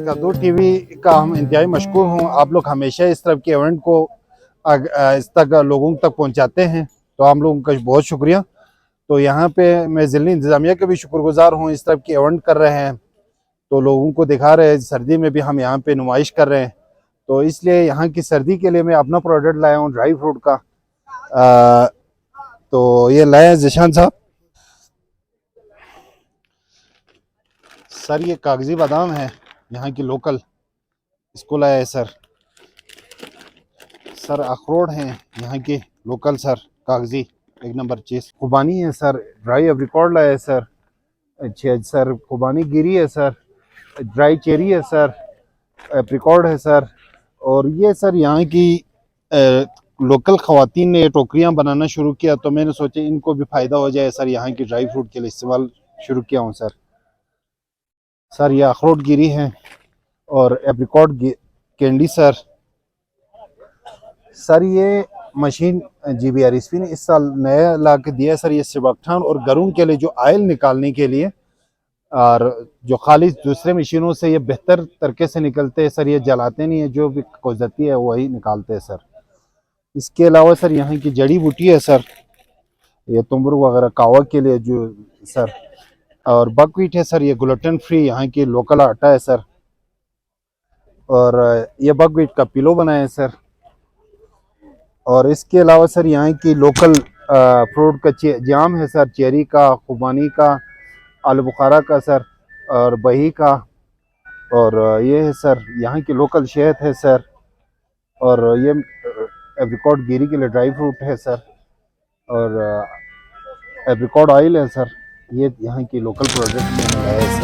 कद्दू टीवी का हम इंतहाई मशकूर हूँ। आप लोग हमेशा इस तरह के इवेंट को इस तक लोगों तक पहुँचाते हैं, तो आप लोगों का बहुत शुक्रिया। तो यहाँ पे मैं ज़िला इंतज़ामिया का भी शुक्रगुजार हूँ, इस तरह के इवेंट कर रहे हैं तो लोगों को दिखा रहे हैं। सर्दी में भी हम यहाँ पे नुमाइश कर रहे हैं, तो इसलिए यहाँ की सर्दी के लिए मैं अपना प्रोडक्ट लाया हूँ ड्राई फ्रूट का। तो ये लाया है ज़िशान साहब। सर ये कागजी बादाम है यहाँ की लोकल, इसको लाया है सर। सर अखरोट हैं यहाँ के लोकल सर, कागजी एक नंबर चीज़। खुबानी है सर, ड्राई एप्रिकॉट लाया है सर। अच्छा सर, खुबानी गिरी है सर, ड्राई चेरी है सर, एप्रिकॉट है सर। और ये सर यहाँ की लोकल ख़वातीन ने टोकरियाँ बनाना शुरू किया, तो मैंने सोचा इनको भी फ़ायदा हो जाए सर, यहाँ की ड्राई फ्रूट के लिए इस्तेमाल शुरू किया हूँ सर। सर ये अखरोट गिरी है और एप्रिकॉट कैंडी सर। सर ये मशीन GBRSP ने इस साल नया ला के दिया सर, ये सिबकठान और गरूम के लिए जो ऑयल निकालने के लिए, और जो खाली दूसरे मशीनों से ये बेहतर तरीके से निकलते हैं सर। ये जलाते नहीं है, जो भी कोजती है वही निकालते हैं सर। इसके अलावा सर यहाँ की जड़ी बूटी है सर, ये तुमरुक वगैरह कावा के लिए जो सर। और बकवीट है सर, ये ग्लूटेन फ्री यहाँ की लोकल आटा है सर। और ये बकवीट का पिलो बनाया है सर। और इसके अलावा सर यहाँ की लोकल फ्रूट का जाम है सर, चेरी का, खुबानी का, आलू बुखारा का सर, और बही का। और ये है सर यहाँ की लोकल शहद है सर। और ये एप्रिकॉट गिरी के लिए ड्राई फ्रूट है सर। और एप्रिकॉट ऑयल है सर। ये यहाँ की लोकल प्रोडक्ट में है सर।